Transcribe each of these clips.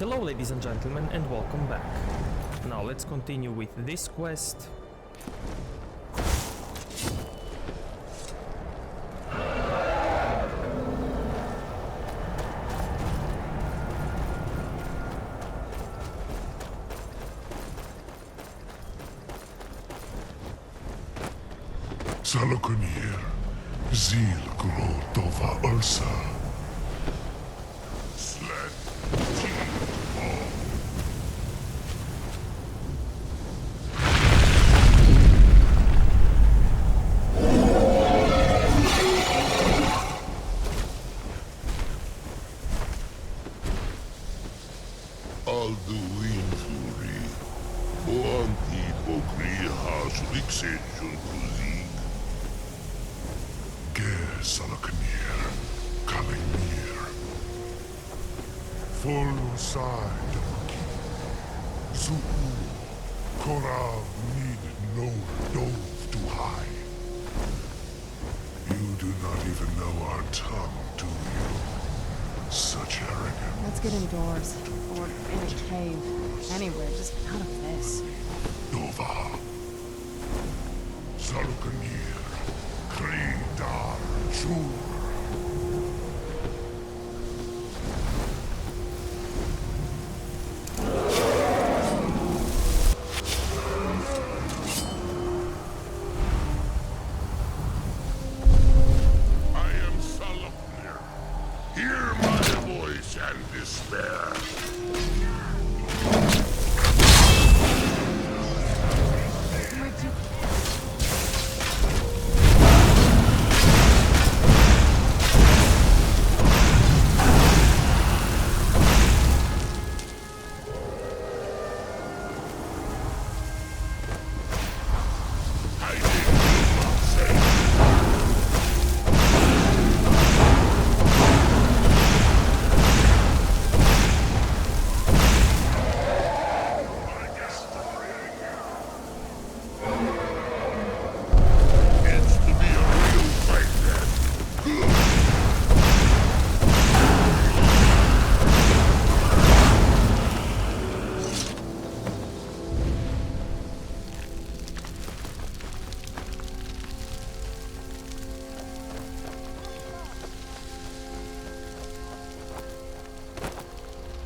Hello ladies and gentlemen and welcome back. Now let's continue with this quest. Salokunir, Zil Gro Dova Ursa. Sled Alduin Fury, Boanti Bokri Hasliksejon Kuzik. Ger Salokunir, Kalimir. Full side Zuku, Korav need no dove to hide. You do not even know our tongue, do you? Such arrogance. Let's get indoors. Or in a cave. Anywhere, just out of this. Dova. Salokunir, Kridar, Chur. I am Salokunir. Hear my voice and despair. I did not say. It's to be a real fight then. Good.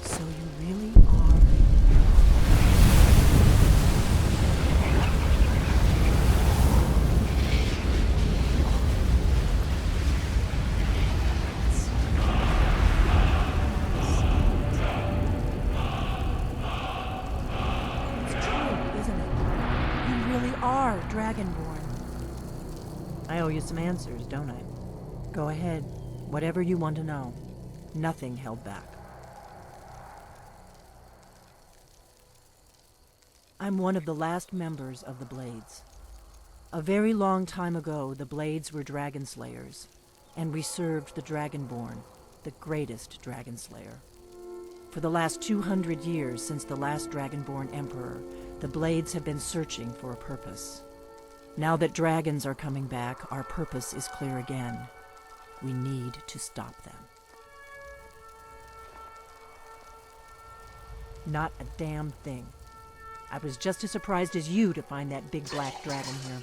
So you really are. It's true, isn't it? You really are Dragonborn. I owe you some answers, don't I? Go ahead. Whatever you want to know. Nothing held back. I'm one of the last members of the Blades. A very long time ago, the Blades were dragon slayers, and we served the Dragonborn, the greatest dragon slayer. For the last 200 years since the last Dragonborn Emperor, the Blades have been searching for a purpose. Now that dragons are coming back, our purpose is clear again. We need to stop them. Not a damn thing. I was just as surprised as you to find that big black dragon here.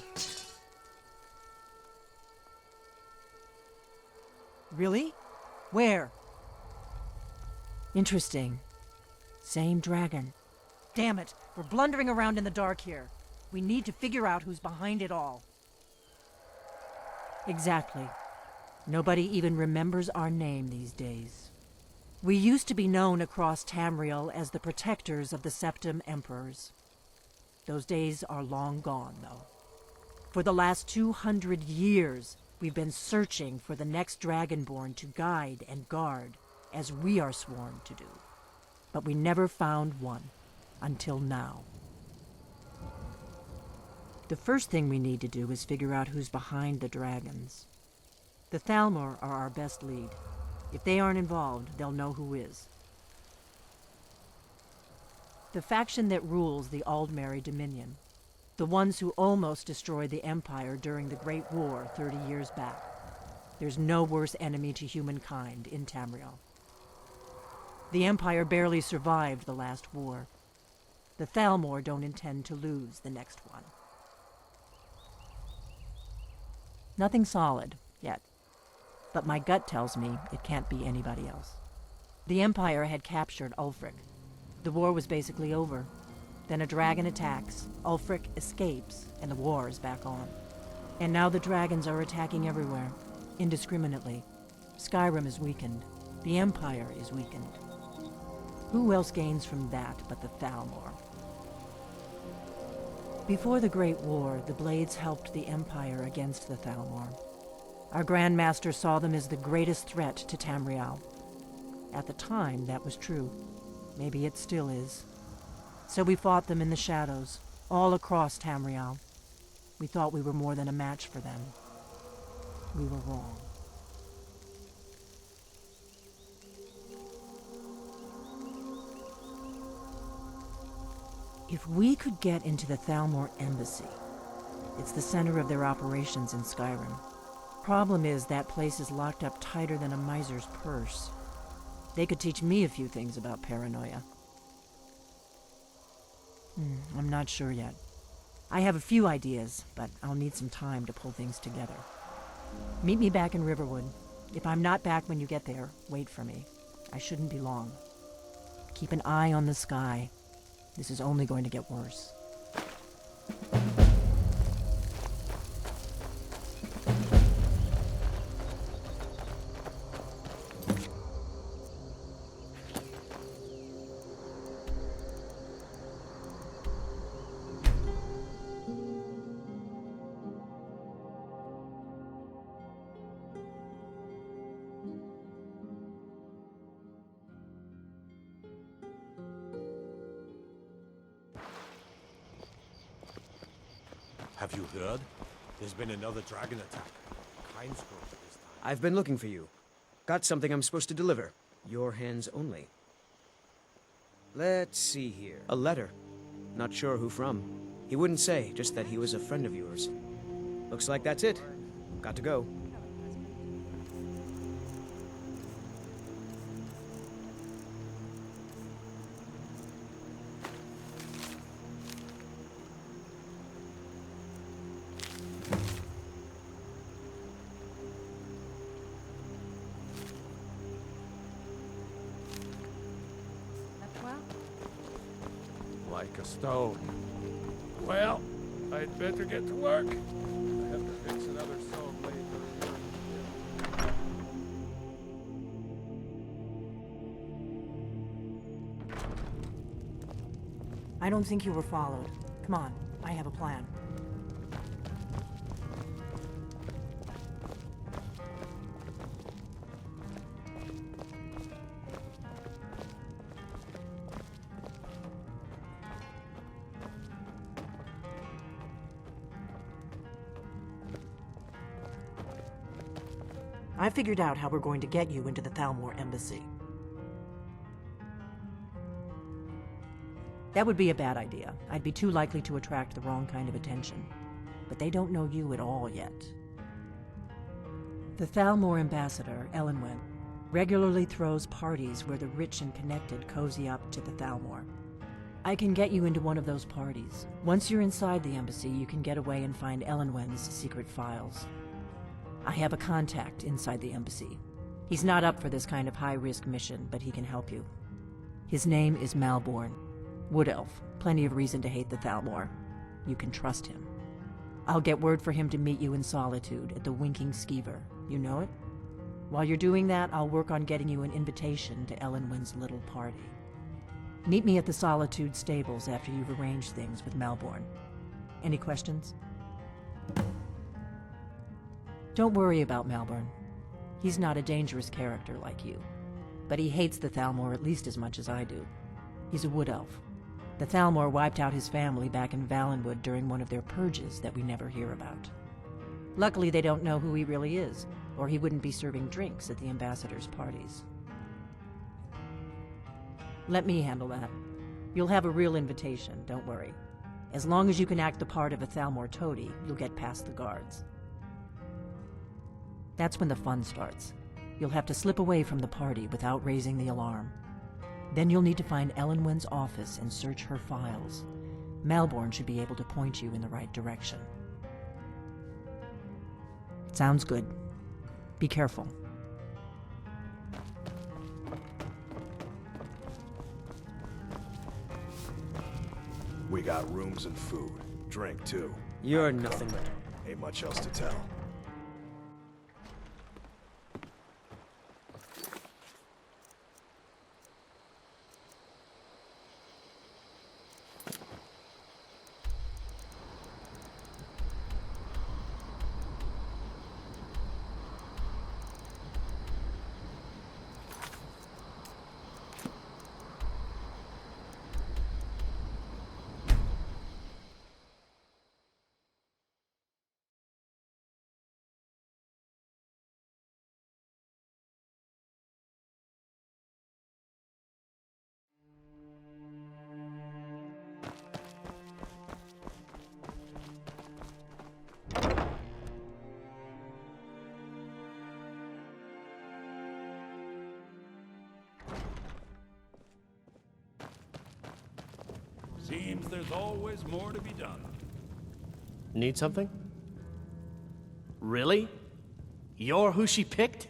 Really? Where? Interesting. Same dragon. Damn it, we're blundering around in the dark here. We need to figure out who's behind it all. Exactly. Nobody even remembers our name these days. We used to be known across Tamriel as the protectors of the Septim Emperors. Those days are long gone, though. For the last 200 years, we've been searching for the next Dragonborn to guide and guard, as we are sworn to do. But we never found one, until now. The first thing we need to do is figure out who's behind the dragons. The Thalmor are our best lead. If they aren't involved, they'll know who is. The faction that rules the Aldmeri Dominion. The ones who almost destroyed the Empire during the Great War 30 years back. There's no worse enemy to humankind in Tamriel. The Empire barely survived the last war. The Thalmor don't intend to lose the next one. Nothing solid, yet. But my gut tells me it can't be anybody else. The Empire had captured Ulfric. The war was basically over. Then a dragon attacks, Ulfric escapes, and the war is back on. And now the dragons are attacking everywhere, indiscriminately. Skyrim is weakened. The Empire is weakened. Who else gains from that but the Thalmor? Before the Great War, the Blades helped the Empire against the Thalmor. Our Grand Master saw them as the greatest threat to Tamriel. At the time, that was true. Maybe it still is. So we fought them in the shadows, all across Tamriel. We thought we were more than a match for them. We were wrong. If we could get into the Thalmor embassy, it's the center of their operations in Skyrim. Problem is, that place is locked up tighter than a miser's purse. They could teach me a few things about paranoia. I'm not sure yet. I have a few ideas, but I'll need some time to pull things together. Meet me back in Riverwood. If I'm not back when you get there, wait for me. I shouldn't be long. Keep an eye on the sky. This is only going to get worse. Have you heard? There's been another dragon attack. Kind scroll this time. I've been looking for you. Got something I'm supposed to deliver. Your hands only. Let's see here. A letter. Not sure who from. He wouldn't say, just that he was a friend of yours. Looks like that's it. Got to go. Like a stone. Well, I'd better get to work. I have to fix another stone later. I don't think you were followed. Come on, I have a plan. I figured out how we're going to get you into the Thalmor embassy. That would be a bad idea. I'd be too likely to attract the wrong kind of attention. But they don't know you at all yet. The Thalmor ambassador, Elenwen, regularly throws parties where the rich and connected cozy up to the Thalmor. I can get you into one of those parties. Once you're inside the embassy, you can get away and find Elenwen's secret files. I have a contact inside the embassy. He's not up for this kind of high-risk mission, but he can help you. His name is Malborn. Wood Elf. Plenty of reason to hate the Thalmor. You can trust him. I'll get word for him to meet you in Solitude at the Winking Skeever. You know it? While you're doing that, I'll work on getting you an invitation to Elenwen's little party. Meet me at the Solitude stables after you've arranged things with Malborn. Any questions? Don't worry about Malborn. He's not a dangerous character like you. But he hates the Thalmor at least as much as I do. He's a wood elf. The Thalmor wiped out his family back in Valenwood during one of their purges that we never hear about. Luckily, they don't know who he really is, or he wouldn't be serving drinks at the ambassador's parties. Let me handle that. You'll have a real invitation, don't worry. As long as you can act the part of a Thalmor toady, you'll get past the guards. That's when the fun starts. You'll have to slip away from the party without raising the alarm. Then you'll need to find Elenwen's office and search her files. Malborn should be able to point you in the right direction. Sounds good. Be careful. We got rooms and food. Drink, too. You're nothing but... Ain't much else to tell. Seems there's always more to be done. Need something? Really? You're who she picked?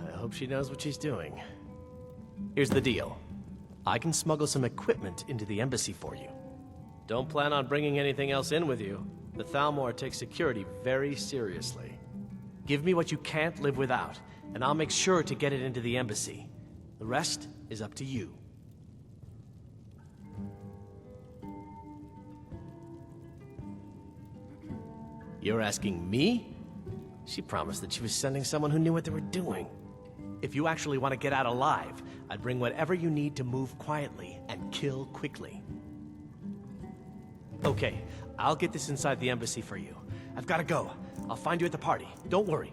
I hope she knows what she's doing. Here's the deal. I can smuggle some equipment into the embassy for you. Don't plan on bringing anything else in with you. The Thalmor takes security very seriously. Give me what you can't live without, and I'll make sure to get it into the embassy. The rest is up to you. You're asking me? She promised that she was sending someone who knew what they were doing. If you actually want to get out alive, I'd bring whatever you need to move quietly and kill quickly. Okay, I'll get this inside the embassy for you. I've got to go. I'll find you at the party. Don't worry.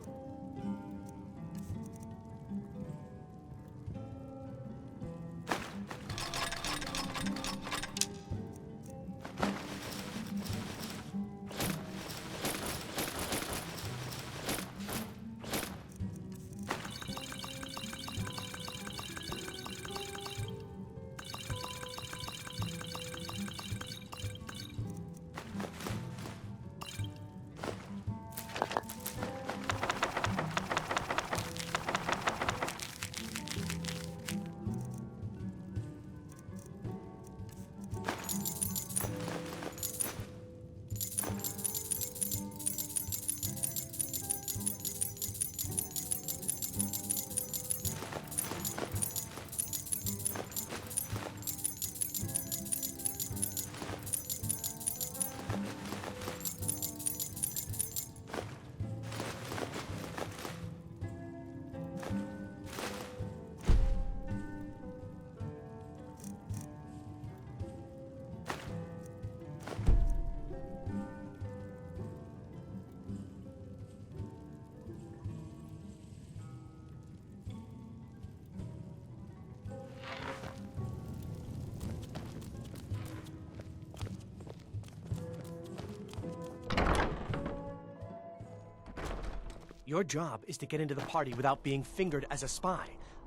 Your job is to get into the party without being fingered as a spy.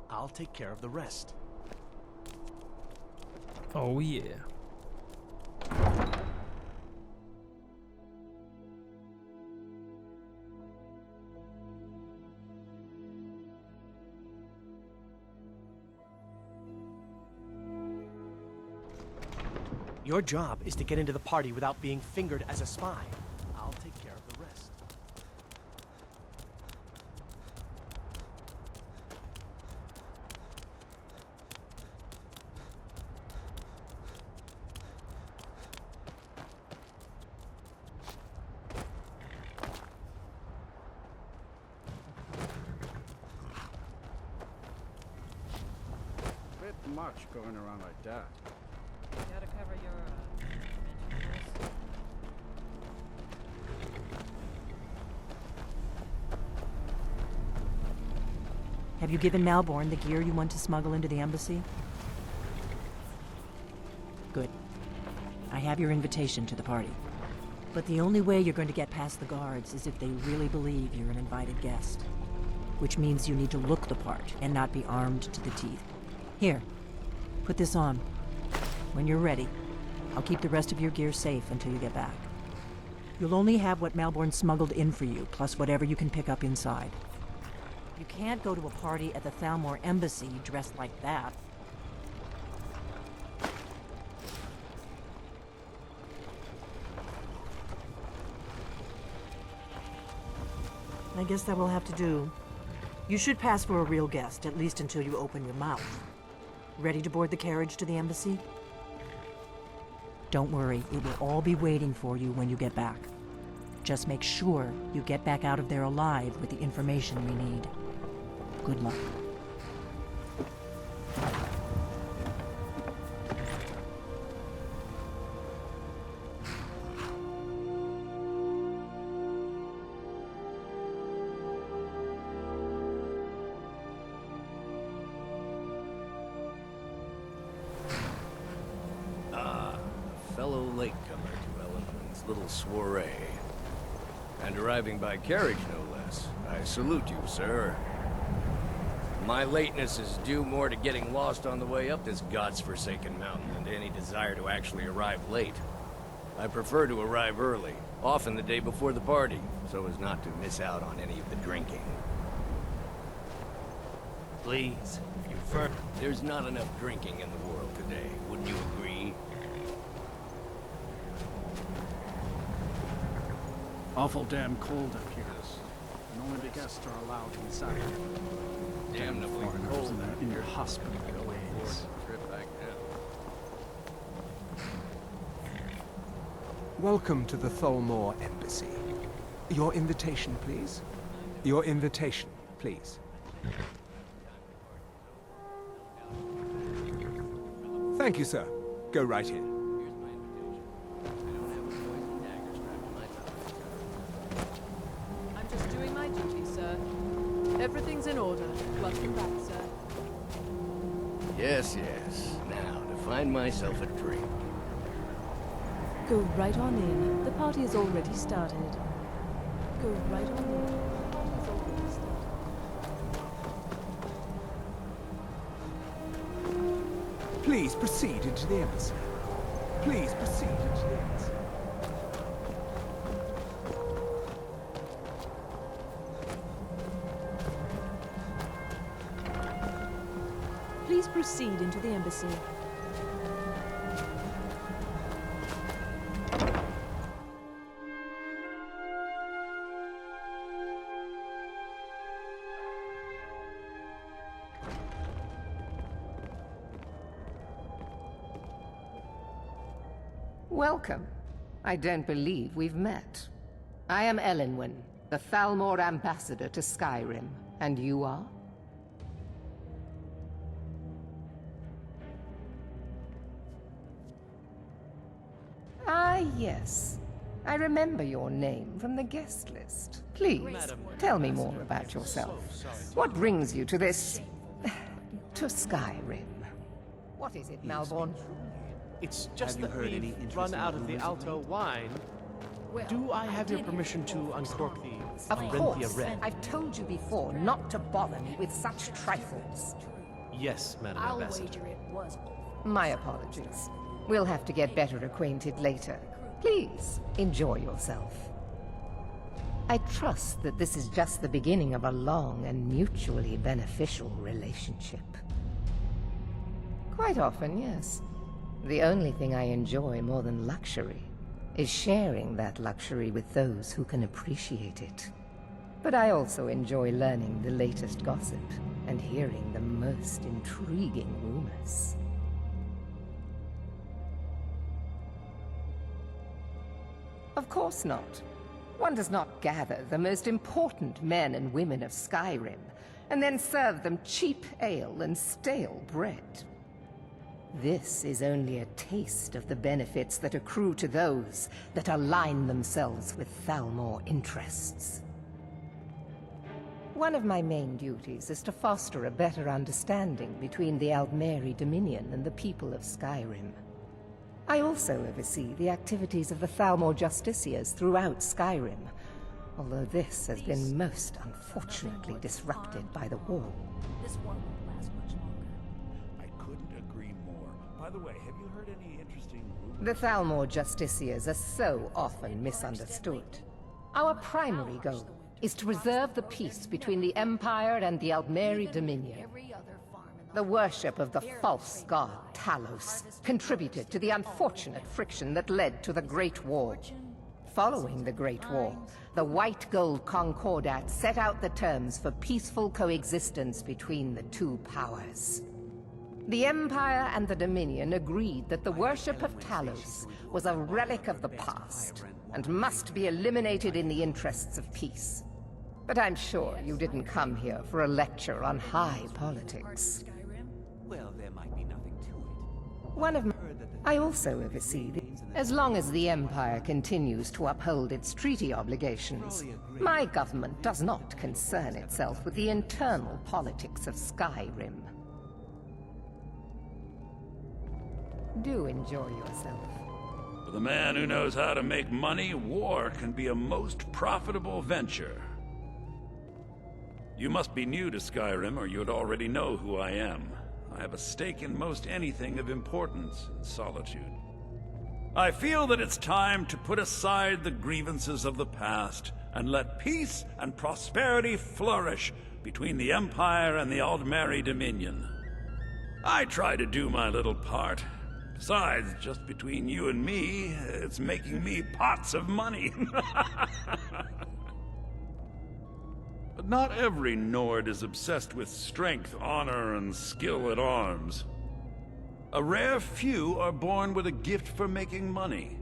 I'll take care of the rest. Oh yeah. Your job is to get into the party without being fingered as a spy. I'll take care of the rest. Bit much going around like that. Gotta cover your mentions. Have you given Malborn the gear you want to smuggle into the embassy? Good. I have your invitation to the party. But the only way you're going to get past the guards is if they really believe you're an invited guest. Which means you need to look the part and not be armed to the teeth. Here, Put this on. When you're ready, I'll keep the rest of your gear safe until you get back. You'll only have what Malborn smuggled in for you, plus whatever you can pick up inside. You can't go to a party at the Thalmor Embassy dressed like that. I guess that will have to do. You should pass for a real guest, at least until you open your mouth. Ready to board the carriage to the embassy? Don't worry, it will all be waiting for you when you get back. Just make sure you get back out of there alive with the information we need. Good luck. Fellow latecomer to Ellenman's little soiree. And arriving by carriage, no less. I salute you, sir. My lateness is due more to getting lost on the way up this god's-forsaken mountain than to any desire to actually arrive late. I prefer to arrive early, often the day before the party, so as not to miss out on any of the drinking. Please, There's not enough drinking in the world today, wouldn't you agree? Awful damn cold up here. And only the guests are allowed inside. Damnably cold in your hospital ways. Trip back down. Welcome to the Thalmor Embassy. Your invitation, please. Your invitation, please. Thank you, sir. Go right in. I'm just doing my duty, sir. Everything's in order. Welcome back, sir. Yes, yes. Now, to find myself a drink. Go right on in. The party has already started. Go right on in. The party has already started. Please proceed into the embassy. Please proceed into the embassy. Please proceed into the embassy. Welcome. I don't believe we've met. I am Elenwen, the Thalmor ambassador to Skyrim. And you are? Ah, yes. I remember your name from the guest list. Please, tell me more about yourself. What brings you to this... to Skyrim? What is it, Malborn? It's just that we've run out of the Alto wine. Do I have your permission to uncork the Of Renthia course. Red? I've told you before not to bother me with such trifles. Yes, Madam Ambassador. My apologies. We'll have to get better acquainted later. Please, enjoy yourself. I trust that this is just the beginning of a long and mutually beneficial relationship. Quite often, yes. The only thing I enjoy more than luxury is sharing that luxury with those who can appreciate it. But I also enjoy learning the latest gossip and hearing the most intriguing rumors. Of course not. One does not gather the most important men and women of Skyrim and then serve them cheap ale and stale bread. This is only a taste of the benefits that accrue to those that align themselves with Thalmor interests. One of my main duties is to foster a better understanding between the Aldmeri Dominion and the people of Skyrim. I also oversee the activities of the Thalmor Justiciars throughout Skyrim, although this has been most unfortunately disrupted by the war. I couldn't agree more. By the way, have you heard any interesting The Thalmor Justiciars are so often misunderstood. Our primary goal is to preserve the peace between the Empire and the Aldmeri Dominion. The worship of the false god Talos contributed to the unfortunate friction that led to the Great War. Following the Great War, the White Gold Concordat set out the terms for peaceful coexistence between the two powers. The Empire and the Dominion agreed that the worship of Talos was a relic of the past and must be eliminated in the interests of peace. But I'm sure you didn't come here for a lecture on high politics. Well, there might be nothing to it. I also oversee as long as the Empire continues to uphold its treaty obligations. My government does not concern itself with the internal politics of Skyrim. Do enjoy yourself. For the man who knows how to make money, war can be a most profitable venture. You must be new to Skyrim, or you'd already know who I am. I have a stake in most anything of importance in Solitude. I feel that it's time to put aside the grievances of the past and let peace and prosperity flourish between the Empire and the Aldmeri Dominion. I try to do my little part. Besides, just between you and me, it's making me pots of money. But not every Nord is obsessed with strength, honor, and skill at arms. A rare few are born with a gift for making money.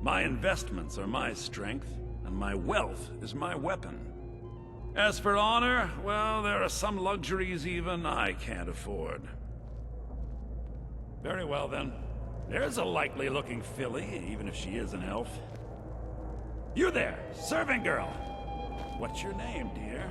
My investments are my strength, and my wealth is my weapon. As for honor, well, there are some luxuries even I can't afford. Very well, then. There's a likely-looking filly, even if she is an elf. You there, serving girl! What's your name, dear?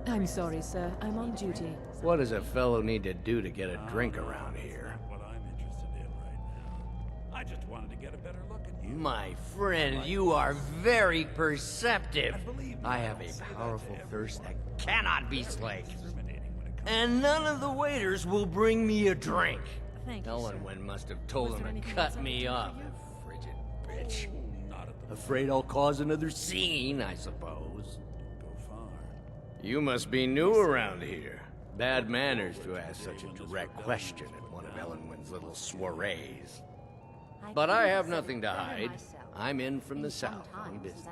I'm sorry, sir. I'm on duty. What does a fellow need to do to get a drink around here? What I'm interested in right now. I just wanted to get a better look at you. My friend, you are very perceptive. I have a powerful thirst that cannot be slaked. And none of the waiters will bring me a drink. Thank you, Ellenwen must have told him to cut me off, you frigid bitch. Afraid I'll cause another scene, I suppose. You must be new around here. Bad manners to ask such a direct question at one of Ellenwen's little soirees. But I have nothing to hide. I'm in from the south on business.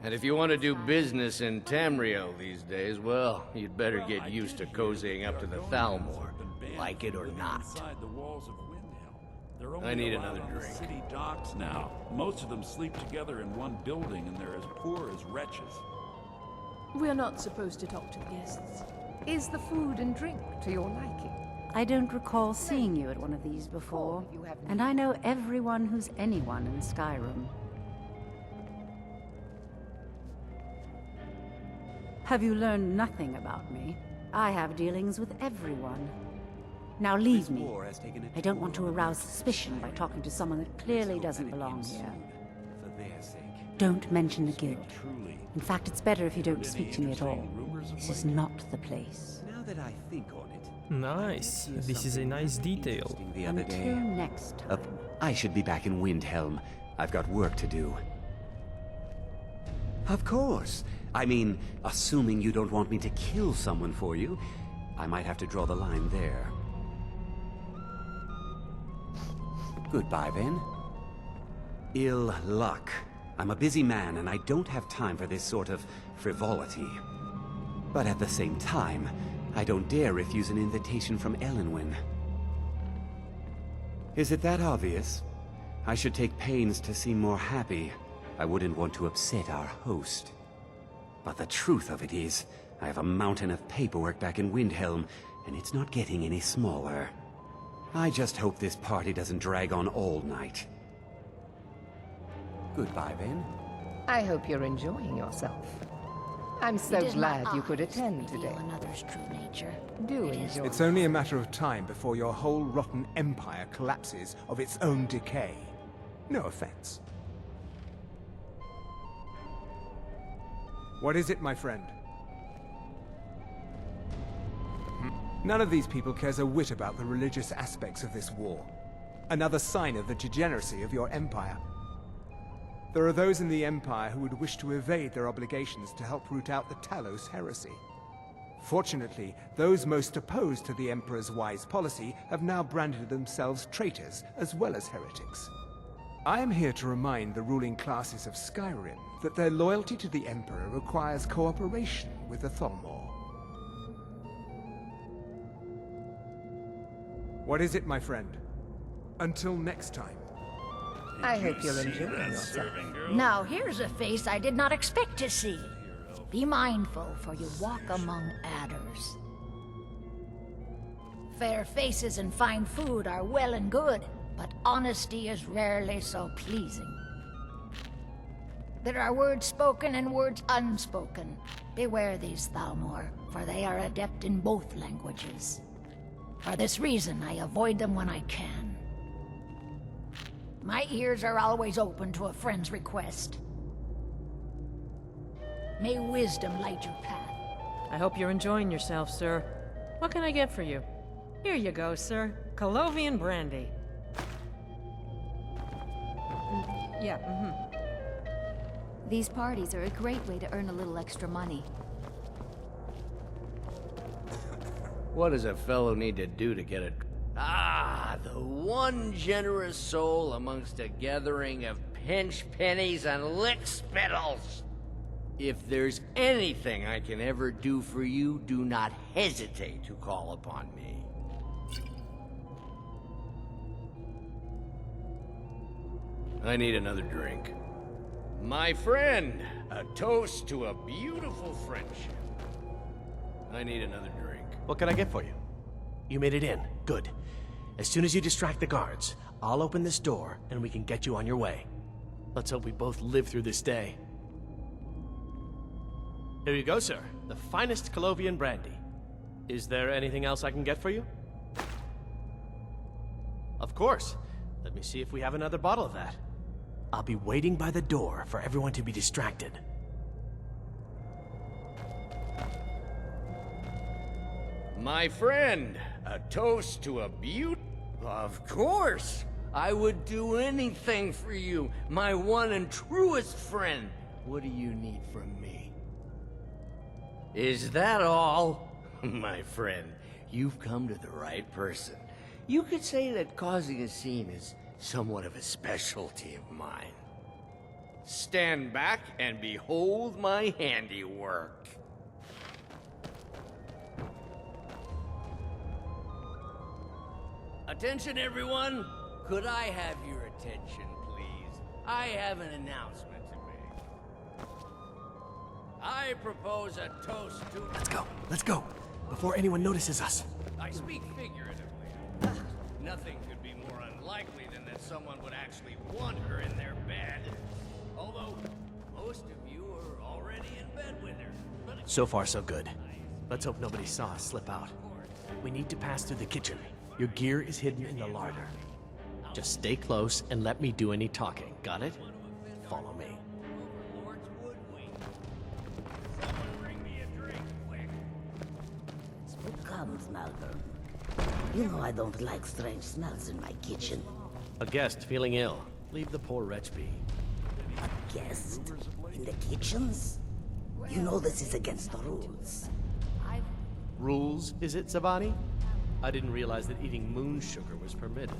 And if you want to do business in Tamriel these days, well, you'd better get used to cozying up to the Thalmor, like it or not. I need another drink. City docks now. Most of them sleep together in one building, and they're as poor as wretches. We're not supposed to talk to the guests. Is the food and drink to your liking? I don't recall seeing you at one of these before, and I know everyone who's anyone in Skyrim. Have you learned nothing about me? I have dealings with everyone. Now leave me. I don't want to arouse suspicion by talking to someone that clearly doesn't belong here. Don't mention the guild. In fact, it's better if you don't speak to me at all. This is not the place. Now that I think on it. Nice. This is a nice detail. The other day. Until next time. I should be back in Windhelm. I've got work to do. Of course. I mean, assuming you don't want me to kill someone for you, I might have to draw the line there. Goodbye, then. Ill luck. I'm a busy man, and I don't have time for this sort of frivolity. But at the same time, I don't dare refuse an invitation from Ellenwen. Is it that obvious? I should take pains to seem more happy. I wouldn't want to upset our host. But the truth of it is, I have a mountain of paperwork back in Windhelm, and it's not getting any smaller. I just hope this party doesn't drag on all night. Goodbye, then. I hope you're enjoying yourself. I'm so glad you could attend today. Another's true nature. Do enjoy. It's only a matter of time before your whole rotten empire collapses of its own decay. No offense. What is it, my friend? None of these people cares a whit about the religious aspects of this war. Another sign of the degeneracy of your empire. There are those in the Empire who would wish to evade their obligations to help root out the Talos heresy. Fortunately, those most opposed to the Emperor's wise policy have now branded themselves traitors as well as heretics. I am here to remind the ruling classes of Skyrim that their loyalty to the Emperor requires cooperation with the Thalmor. What is it, my friend? Until next time. I hope you're enjoying yourself. Now here's a face I did not expect to see. Be mindful, for you walk among adders. Fair faces and fine food are well and good, but honesty is rarely so pleasing. There are words spoken and words unspoken. Beware these Thalmor, for they are adept in both languages. For this reason, I avoid them when I can. My ears are always open to a friend's request. May wisdom light your path. I hope you're enjoying yourself, sir. What can I get for you? Here you go, sir. Colovian brandy. Yeah, These parties are a great way to earn a little extra money. What does a fellow need to do to get a... Ah, the one generous soul amongst a gathering of pinch pennies and lick spittles. If there's anything I can ever do for you, do not hesitate to call upon me. I need another drink. My friend, a toast to a beautiful friendship. I need another drink. What can I get for you? You made it in. Good. As soon as you distract the guards, I'll open this door and we can get you on your way. Let's hope we both live through this day. Here you go, sir. The finest Colovian brandy. Is there anything else I can get for you? Of course. Let me see if we have another bottle of that. I'll be waiting by the door for everyone to be distracted. My friend, a toast to a beaut... Of course! I would do anything for you, my one and truest friend. What do you need from me? Is that all? My friend, you've come to the right person. You could say that causing a scene is somewhat of a specialty of mine. Stand back and behold my handiwork. Attention, everyone! Could I have your attention, please? I have an announcement to make. I propose a toast to... Let's go! Before anyone notices us. I speak figuratively. Nothing could be more unlikely than that someone would actually want her in their bed. Although, most of you are already in bed with her. But So far, so good. Let's hope nobody saw us slip out. We need to pass through the kitchen. Your gear is hidden in the larder. Just stay close and let me do any talking. Got it? Follow me. What comes, Malcolm? You know I don't like strange smells in my kitchen. A guest feeling ill. Leave the poor wretch be. A guest? In the kitchens? You know this is against the rules. Rules, is it, Savani? I didn't realize that eating moon sugar was permitted.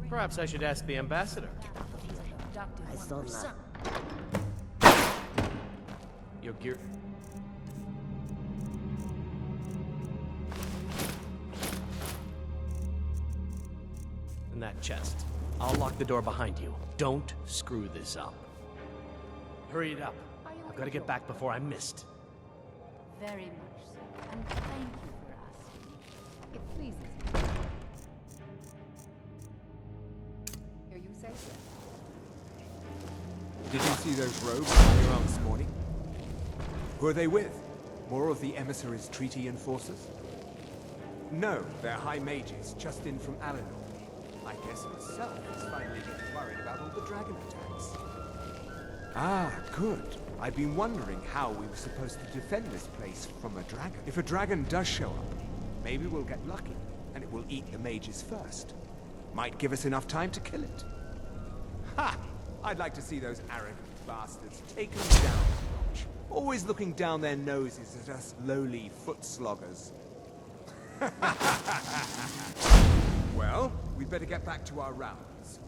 Perhaps I should ask the ambassador. I saw that. Your gear... in that chest. I'll lock the door behind you. Don't screw this up. Hurry it up. I've got to get back before I'm missed. Very much so. And thank you for asking. It pleases me. Here you say so. Did you see those rogues running around this morning? Who are they with? More of the emissaries' treaty enforcers? No, they're high mages, just in from Alinor. I guess myself is finally getting worried about all the dragon attacks. Ah, good. I've been wondering how we were supposed to defend this place from a dragon. If a dragon does show up, Maybe we'll get lucky, and it will eat the mages first. Might give us enough time to kill it. Ha! I'd like to see those arrogant bastards taken down a notch. Always looking down their noses at us lowly foot sloggers. Well, we'd better get back to our rounds.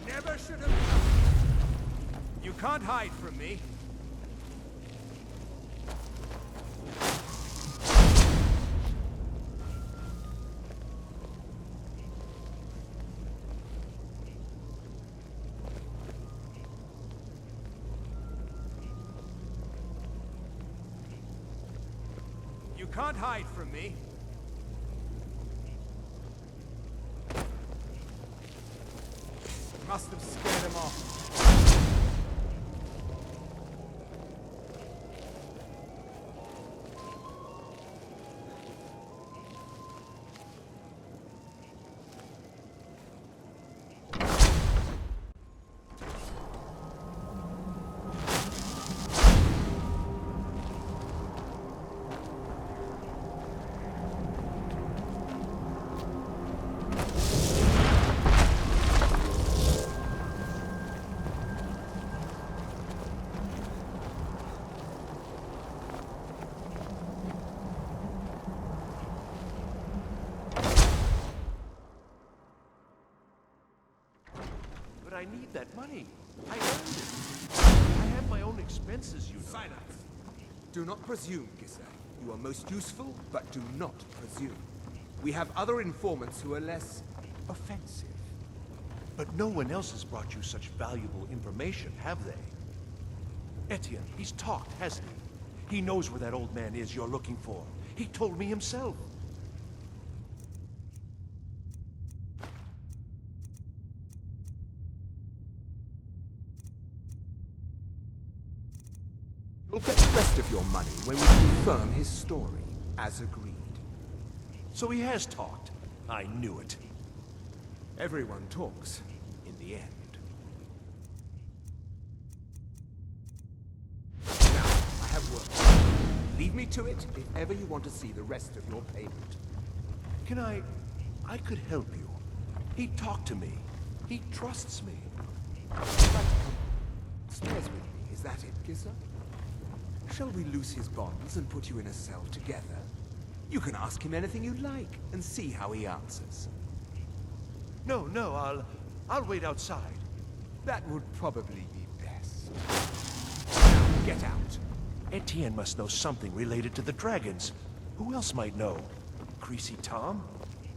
Never should have come. You can't hide from me. You can't hide from me. Must have scared him off. I need that money. I earned it. I have my own expenses, you know. Silence! Do not presume, Gissa. You are most useful, but do not presume. We have other informants who are less offensive. But no one else has brought you such valuable information, have they? Etienne, he's talked, hasn't he? He knows where that old man is you're looking for. He told me himself. You'll get the rest of your money when we confirm his story, as agreed. So he has talked. I knew it. Everyone talks, in the end. Now, I have work. Leave me to it if ever you want to see the rest of your payment. Can I could help you. He talked to me. He trusts me. You'd like to come upstairs with me, is that it, Gissa? Shall we loose his bonds and put you in a cell together? You can ask him anything you like and see how he answers. No, I'll wait outside. That would probably be best. Now, get out. Etienne must know something related to the dragons. Who else might know? Greasy Tom?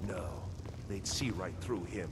No, they'd see right through him.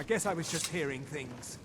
I guess I was just hearing things.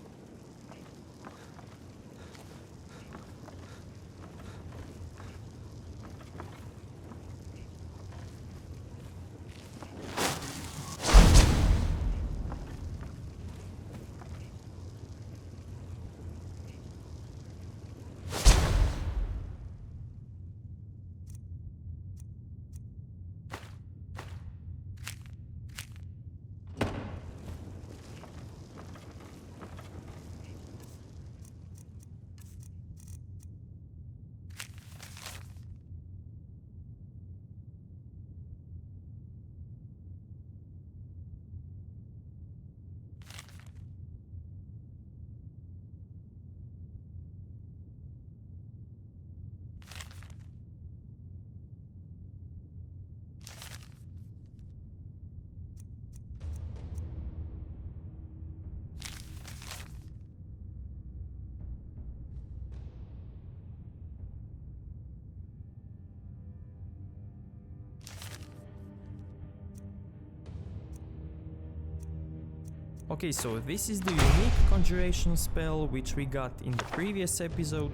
Okay, so this is the unique conjuration spell which we got in the previous episode.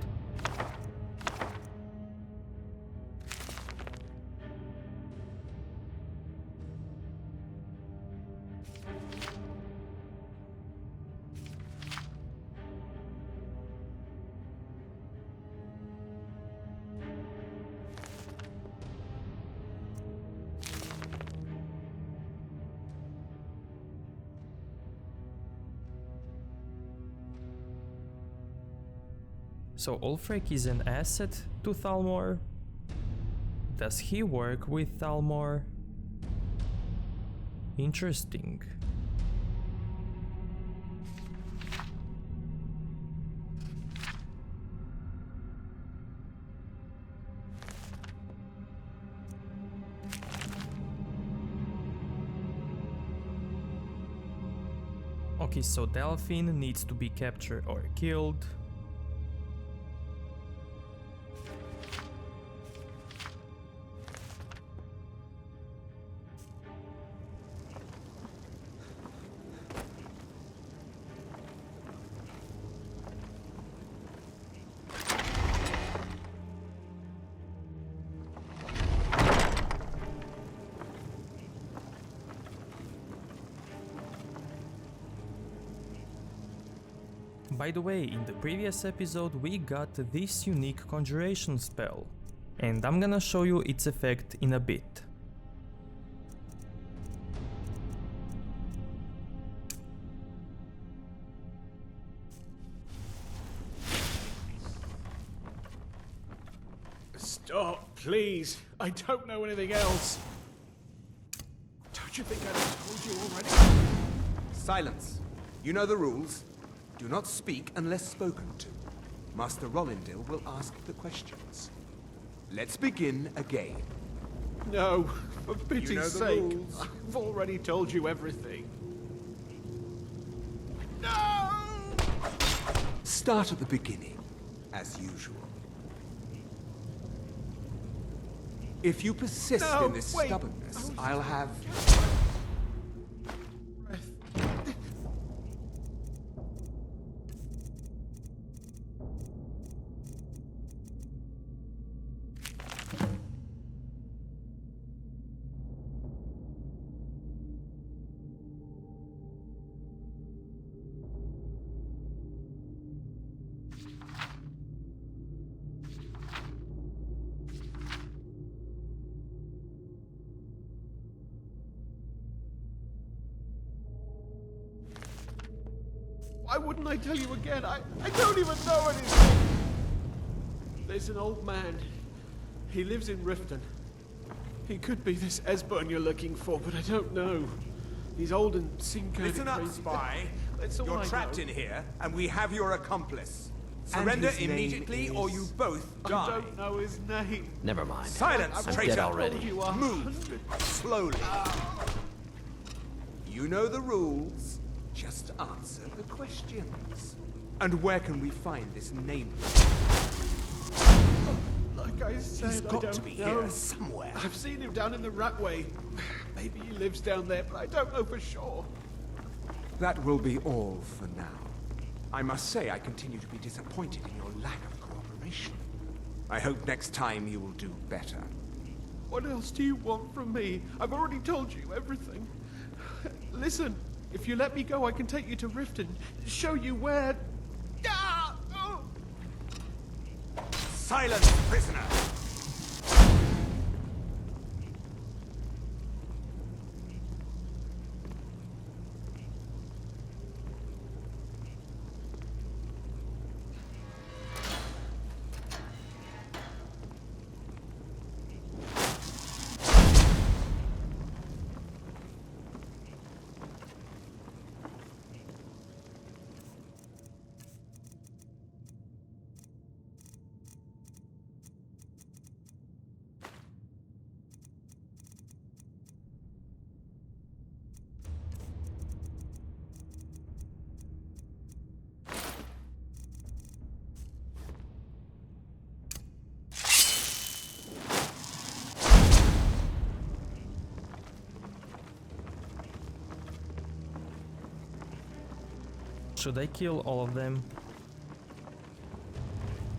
So Ulfric is an asset to Thalmor. Does he work with Thalmor? Interesting. Okay, so Delphine needs to be captured or killed. By the way, in the previous episode we got this unique conjuration spell, and I'm gonna show you its effect in a bit. Stop, please. I don't know anything else. Don't you think I've told you already? Silence. You know the rules. Do not speak unless spoken to. Master Rollindil will ask the questions. Let's begin again. No, for pity's You know the sake. rules. I've already told you everything. Start at the beginning, as usual. If you persist No, in this wait. stubbornness, I'll have... Why wouldn't I tell you again? I don't even know anything. There's an old man. He lives in Riften. He could be this Esbern you're looking for, but I don't know. He's old and seen kind Listen of up, crazy. spy. That's all You're I trapped know. in here, and we have your accomplice. And Surrender his name immediately, or you both die. I don't know his name. Never mind. Silence, I'm traitor! dead already. You are. Move slowly. You know the rules. Just answer the questions. And where can we find this nameless? Like I said, He's I got don't to be know. here somewhere. I've seen him down in the Ratway. Maybe he lives down there, but I don't know for sure. That will be all for now. I must say I continue to be disappointed in your lack of cooperation. I hope next time you will do better. What else do you want from me? I've already told you everything. Listen, if you let me go, I can take you to Riften, show you where... Ah! Oh! Silence, prisoner! Should I kill all of them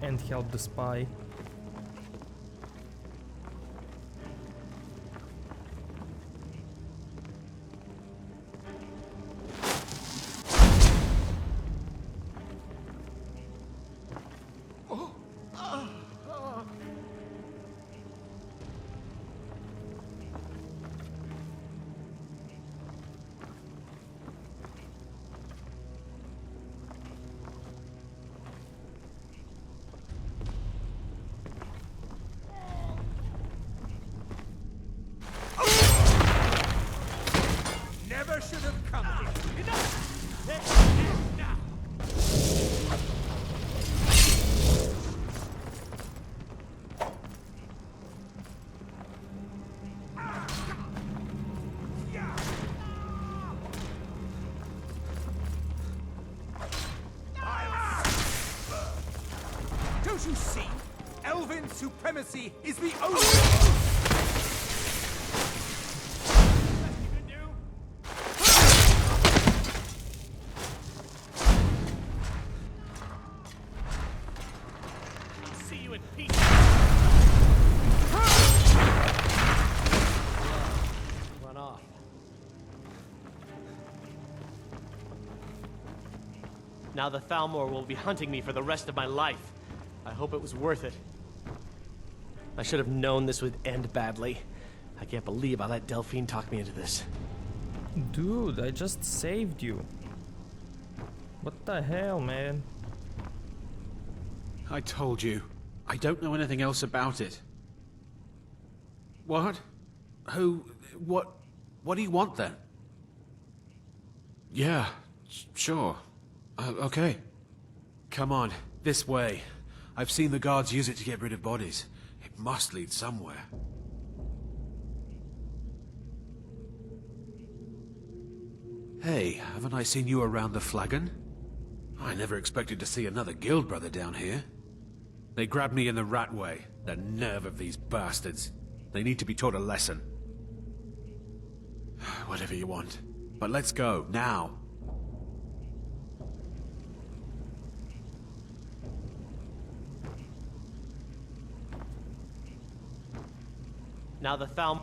and help the spy? Never should have come here. Enough! Now! Don't you see? Elven supremacy is the only... Run off. Now the Thalmor will be hunting me for the rest of my life. I hope it was worth it. I should have known this would end badly. I can't believe I let Delphine talk me into this. Dude, I just saved you. What the hell, man? I told you. I don't know anything else about it. What? Who? What do you want then? Yeah, sure. Okay. Come on, this way. I've seen the guards use it to get rid of bodies. It must lead somewhere. Hey, haven't I seen you around the flagon? I never expected to see another guild brother down here. They grabbed me in the rat way. The nerve of these bastards. They need to be taught a lesson. Whatever you want. But let's go, now. Now the Thalmor...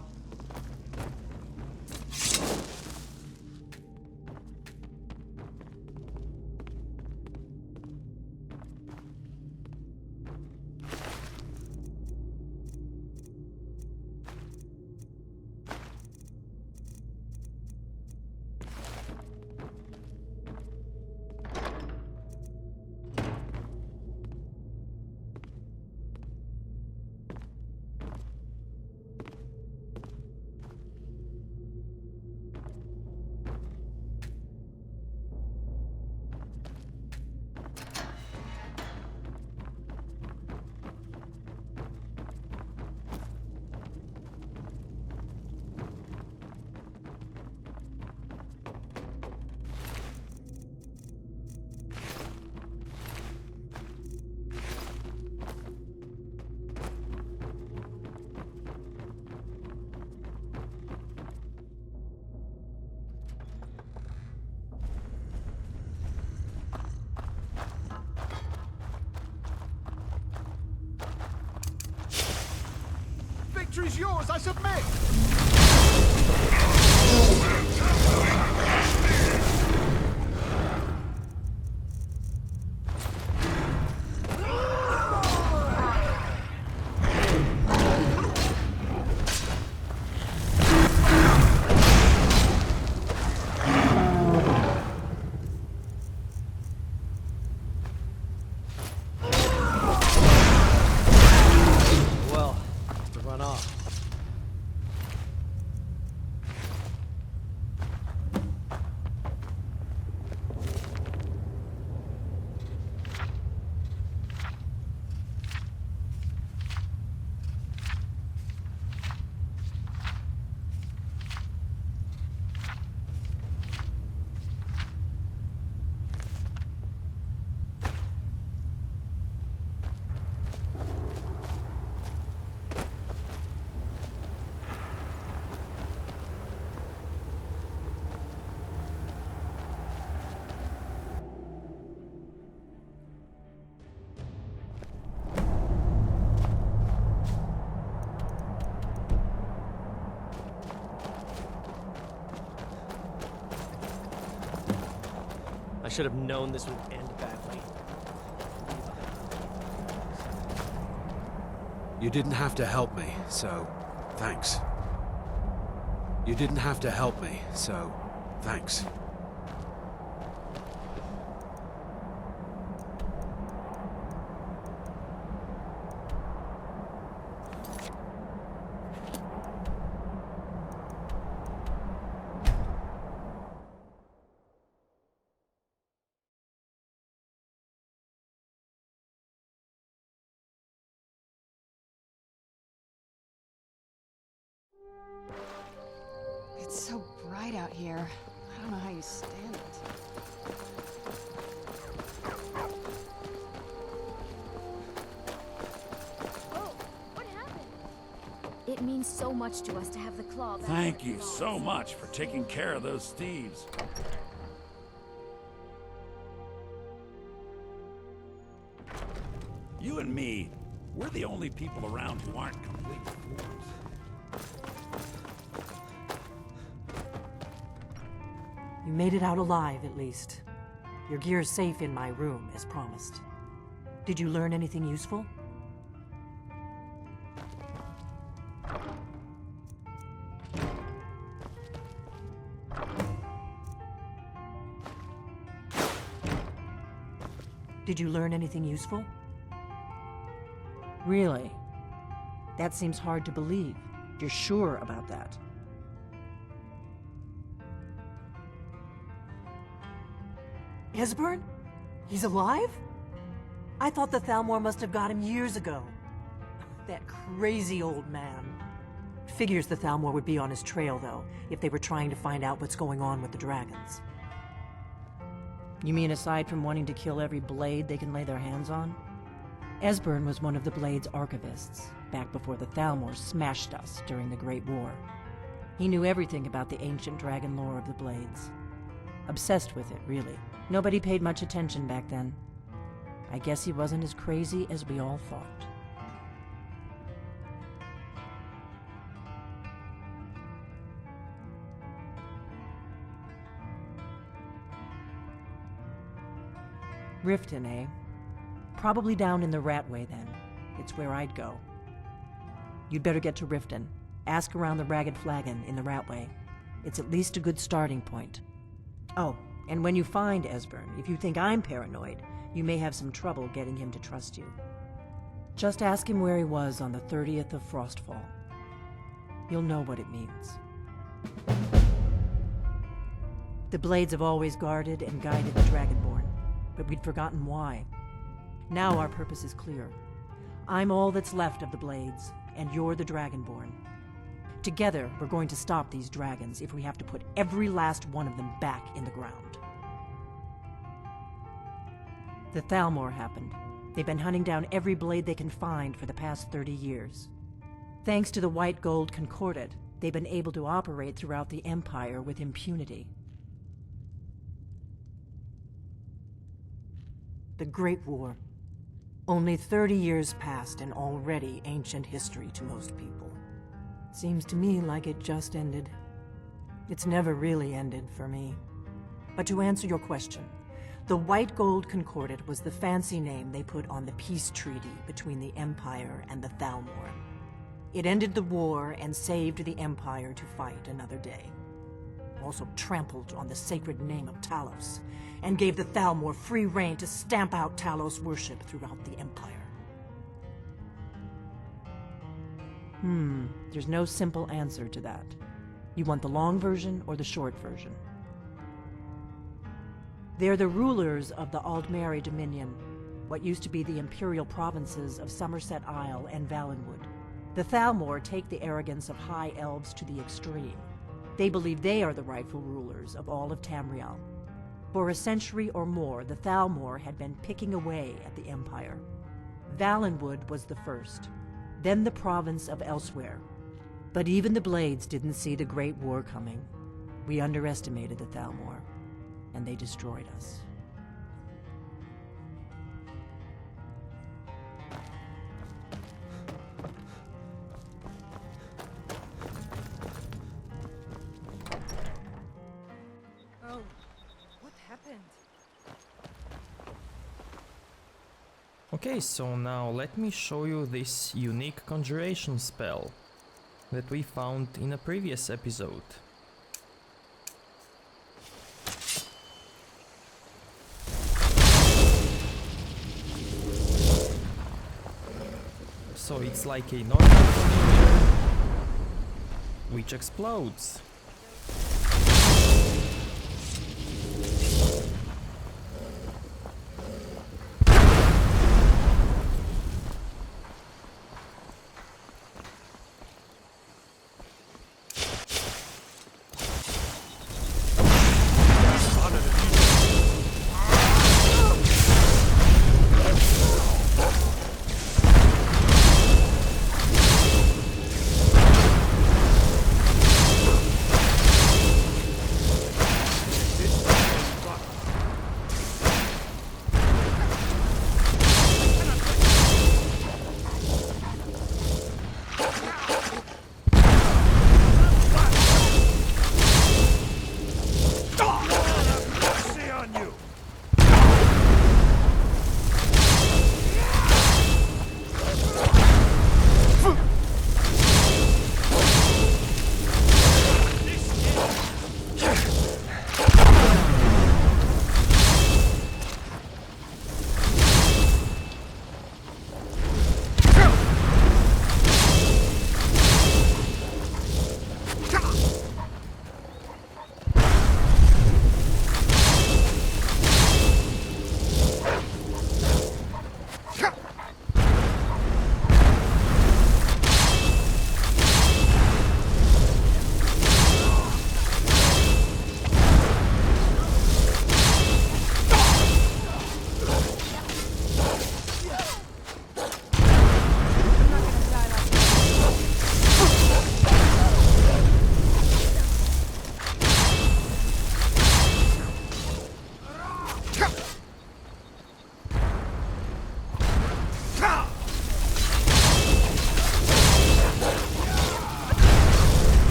victory's yours, I submit! Well, to run off. I should have known this would end badly. You didn't have to help me, so thanks. You didn't have to help me, so thanks. It's so bright out here. I don't know how you stand it. Oh, what happened? It means so much to us to have the claw back. Thank you so much for taking care of those thieves. You and me, we're the only people around who aren't complete fools. You made it out alive, at least. Your gear's safe in my room, as promised. Did you learn anything useful? Did you learn anything useful? Really? That seems hard to believe. You're sure about that? Esbern? He's alive? I thought the Thalmor must have got him years ago. That crazy old man. Figures the Thalmor would be on his trail, though, if they were trying to find out what's going on with the dragons. You mean aside from wanting to kill every blade they can lay their hands on? Esbern was one of the Blade's archivists, back before the Thalmor smashed us during the Great War. He knew everything about the ancient dragon lore of the Blades. Obsessed with it, really. Nobody paid much attention back then. I guess he wasn't as crazy as we all thought. Riften, eh? Probably down in the Ratway, then. It's where I'd go. You'd better get to Riften. Ask around the Ragged Flagon in the Ratway. It's at least a good starting point. Oh, and when you find Esbern, if you think I'm paranoid, you may have some trouble getting him to trust you. Just ask him where he was on the 30th of Frostfall. You'll know what it means. The Blades have always guarded and guided the Dragonborn, but we'd forgotten why. Now our purpose is clear. I'm all that's left of the Blades, and you're the Dragonborn. Together, we're going to stop these dragons if we have to put every last one of them back in the ground. The Thalmor happened. They've been hunting down every blade they can find for the past 30 years. Thanks to the White Gold Concordat, they've been able to operate throughout the Empire with impunity. The Great War. Only 30 years passed and already ancient history to most people. Seems to me like it just ended. It's never really ended for me. But to answer your question, the White Gold Concordat was the fancy name they put on the peace treaty between the Empire and the Thalmor. It ended the war and saved the Empire to fight another day. Also trampled on the sacred name of Talos, and gave the Thalmor free rein to stamp out Talos worship throughout the Empire. There's no simple answer to that. You want the long version or the short version? They're the rulers of the Aldmeri Dominion, what used to be the imperial provinces of Somerset Isle and Valenwood. The Thalmor take the arrogance of high elves to the extreme. They believe they are the rightful rulers of all of Tamriel. For a century or more, the Thalmor had been picking away at the Empire. Valenwood was the first, then the province of Elsewhere. But even the Blades didn't see the Great War coming. We underestimated the Thalmor, and they destroyed us. Oh, what happened? Okay, so now let me show you this unique conjuration spell that we found in a previous episode. So it's like a normal conjuration, which explodes.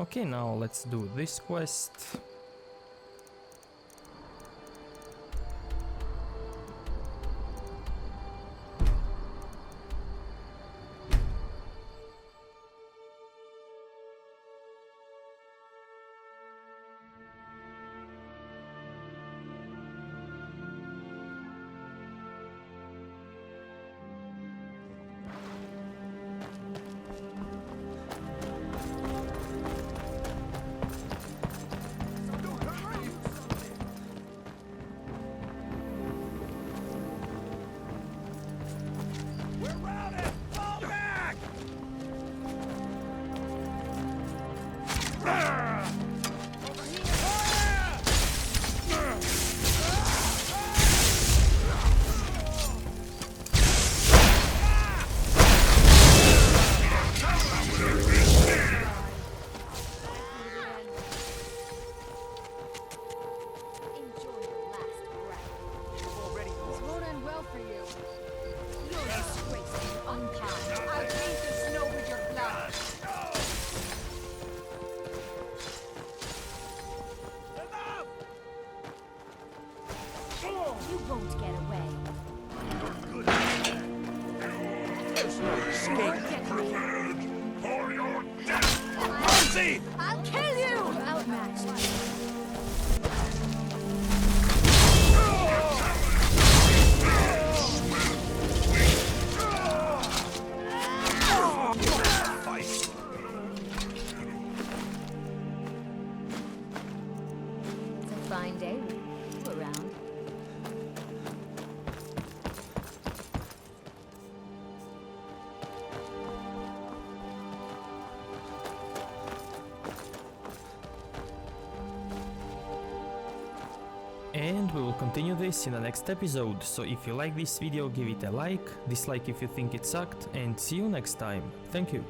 Okay, now let's do this quest. easy! I'll kill you! Outmatched. It's a fine day with you around. And we will continue this in the next episode, so if you like this video, give it a like, dislike if you think it sucked, and see you next time. Thank you.